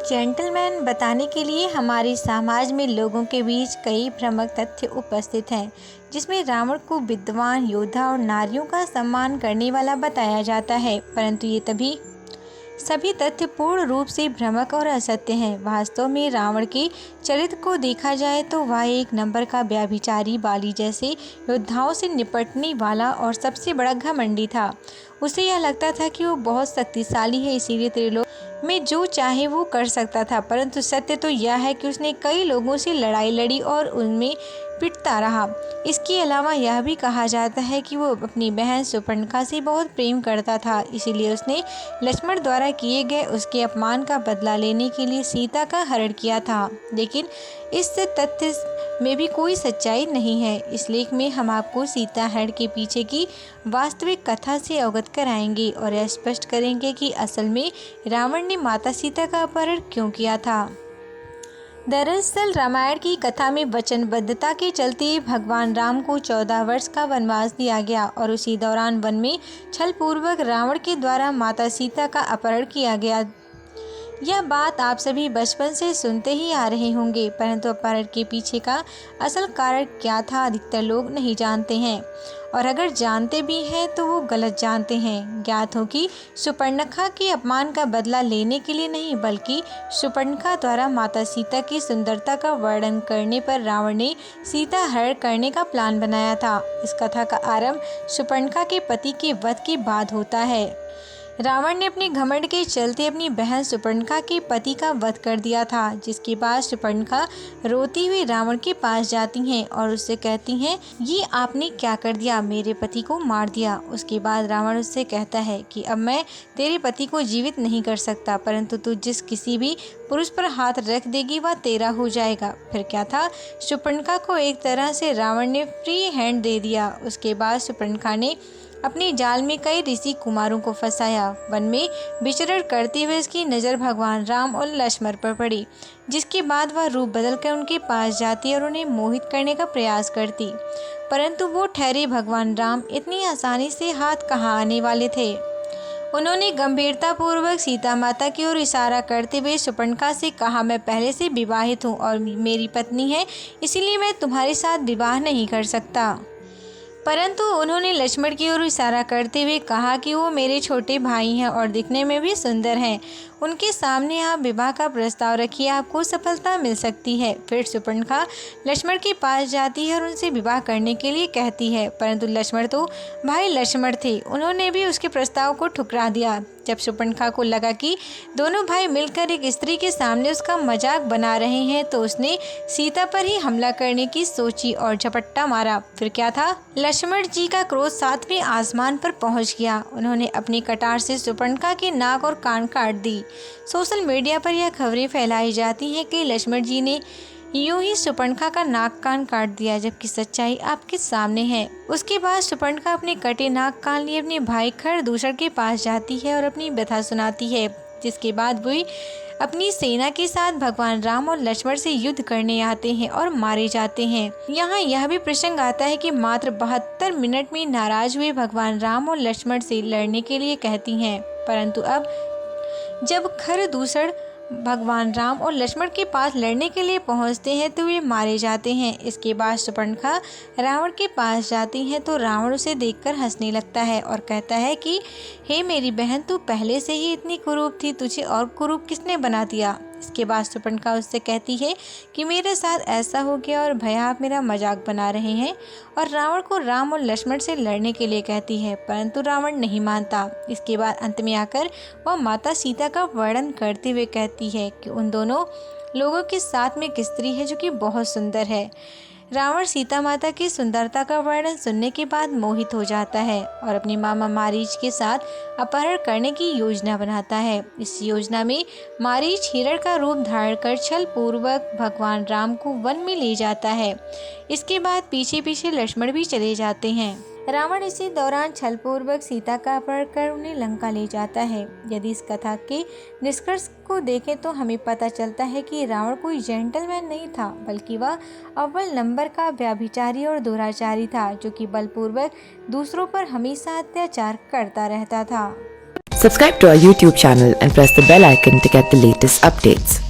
Gentleman बताने के लिए हमारे समाज में लोगों के बीच कई भ्रामक तथ्य उपस्थित हैं, जिसमें रावण को विद्वान योद्धा और नारियों का सम्मान करने वाला बताया जाता है, परंतु ये सभी तथ्य पूर्ण रूप से भ्रामक और असत्य हैं। वास्तव में रावण के चरित्र को देखा जाए तो वह एक नंबर का व्यभिचारी, बाली जैसे योद्धाओं से निपटने वाला और सबसे बड़ा घमंडी था। उसे यह लगता था कि वो बहुत शक्तिशाली है, इसीलिए त्रिलोक में जो चाहे वो कर सकता था। परंतु सत्य तो यह है कि उसने कई लोगों से लड़ाई लड़ी और उनमें पिटता रहा। इसके अलावा यह भी कहा जाता है कि वो अपनी बहन शूर्पणखा से बहुत प्रेम करता था, इसीलिए उसने लक्ष्मण द्वारा किए गए उसके अपमान का बदला लेने के लिए सीता का हरण किया था। लेकिन इस तथ्य में भी कोई सच्चाई नहीं है। इस लेख में हम आपको सीता हरण के पीछे की वास्तविक कथा से अवगत कराएंगे और यह स्पष्ट करेंगे कि असल में रावण ने माता सीता का अपहरण क्यों किया था। दरअसल रामायण की कथा में वचनबद्धता के चलते भगवान राम को 14 वर्ष का वनवास दिया गया और उसी दौरान वन में छलपूर्वक रावण के द्वारा माता सीता का अपहरण किया गया। यह बात आप सभी बचपन से सुनते ही आ रहे होंगे, परंतु अपहरण के पीछे का असल कारण क्या था अधिकतर लोग नहीं जानते हैं, और अगर जानते भी हैं तो वो गलत जानते हैं। ज्ञात हो कि शूर्पणखा के अपमान का बदला लेने के लिए नहीं, बल्कि शूर्पणखा द्वारा माता सीता की सुंदरता का वर्णन करने पर रावण ने सीता हरण करने का प्लान बनाया था। इस कथा का आरंभ शूर्पणखा के पति के वध के बाद होता है। रावण ने अपने घमंड के चलते अपनी बहन शूर्पणखा के पति का वध कर दिया था, जिसके बाद शूर्पणखा रोती हुई रावण के पास जाती हैं और उससे कहती हैं, ये आपने क्या कर दिया, मेरे पति को मार दिया। उसके बाद रावण उससे कहता है कि अब मैं तेरे पति को जीवित नहीं कर सकता, परंतु तू जिस किसी भी पुरुष पर हाथ रख देगी वह तेरा हो जाएगा। फिर क्या था, शूर्पणखा को एक तरह से रावण ने फ्री हैंड दे दिया। उसके बाद शूर्पणखा ने अपने जाल में कई ऋषि कुमारों को फंसाया। वन में विचरण करते हुए उसकी नज़र भगवान राम और लक्ष्मण पर पड़ी, जिसके बाद वह रूप बदलकर उनके पास जाती और उन्हें मोहित करने का प्रयास करती, परंतु वो ठहरे भगवान राम इतनी आसानी से हाथ कहाँ आने वाले थे। उन्होंने गंभीरतापूर्वक सीता माता की ओर इशारा करते हुए शूर्पणखा से कहा, मैं पहले से विवाहित हूँ और मेरी पत्नी है, इसीलिए मैं तुम्हारे साथ विवाह नहीं कर सकता। परंतु उन्होंने लक्ष्मण की ओर इशारा करते हुए कहा कि वो मेरे छोटे भाई हैं और दिखने में भी सुंदर हैं, उनके सामने आप विवाह का प्रस्ताव रखिए, आपको सफलता मिल सकती है। फिर शूर्पणखा लक्ष्मण के पास जाती है और उनसे विवाह करने के लिए कहती है, परंतु लक्ष्मण तो भाई लक्ष्मण थे, उन्होंने भी उसके प्रस्ताव को ठुकरा दिया। जब शूर्पणखा को लगा कि दोनों भाई मिलकर एक स्त्री के सामने उसका मजाक बना रहे हैं, तो उसने सीता पर ही हमला करने की सोची और झपट्टा मारा। फिर क्या था, लक्ष्मण जी का क्रोध 7वें आसमान पर पहुंच गया। उन्होंने अपनी कटार से शूर्पणखा के नाक और कान काट दी। सोशल मीडिया पर यह खबरें फैलाई जाती हैं कि लक्ष्मण जी ने यूं ही शूर्पणखा का नाक कान काट दिया, जबकि सच्चाई आपके सामने है। उसके बाद शूर्पणखा अपने कटे नाक कान लिए अपने भाई खरदूषण के पास जाती है और अपनी व्यथा सुनाती है, जिसके बाद वे अपनी सेना के साथ भगवान राम और लक्ष्मण से युद्ध करने आते हैं और मारे जाते हैं। यहाँ यह भी प्रसंग आता है कि मात्र 72 मिनट में नाराज हुए भगवान राम और लक्ष्मण से लड़ने के लिए कहती हैं, परंतु अब जब खरदूषण भगवान राम और लक्ष्मण के पास लड़ने के लिए पहुंचते हैं तो वे मारे जाते हैं। इसके बाद शूर्पणखा रावण के पास जाती हैं तो रावण उसे देखकर हंसने लगता है और कहता है कि हे मेरी बहन, तू पहले से ही इतनी कुरूप थी, तुझे और कुरूप किसने बना दिया। इसके बाद शूर्पणखा उससे कहती है कि मेरे साथ ऐसा हो गया और भैया आप मेरा मजाक बना रहे हैं, और रावण को राम और लक्ष्मण से लड़ने के लिए कहती है, परंतु रावण नहीं मानता। इसके बाद अंत में आकर वह माता सीता का वर्णन करते हुए कहती है कि उन दोनों लोगों के साथ में एक स्त्री है जो कि बहुत सुंदर है। रावण सीता माता की सुंदरता का वर्णन सुनने के बाद मोहित हो जाता है और अपने मामा मारीच के साथ अपहरण करने की योजना बनाता है। इस योजना में मारीच हिरण का रूप धारण कर छल पूर्वक भगवान राम को वन में ले जाता है। इसके बाद पीछे पीछे लक्ष्मण भी चले जाते हैं। रावण इसी दौरान छलपूर्वक सीता का अपहरण कर उन्हें लंका ले जाता है। यदि इस कथा के निष्कर्ष को देखें तो हमें पता चलता है कि रावण कोई जेंटलमैन नहीं था, बल्कि वह अव्वल नंबर का व्यभिचारी और दुराचारी था, जो कि बलपूर्वक दूसरों पर हमेशा अत्याचार करता रहता था। Subscribe to our YouTube channel and press the bell icon to get the latest updates.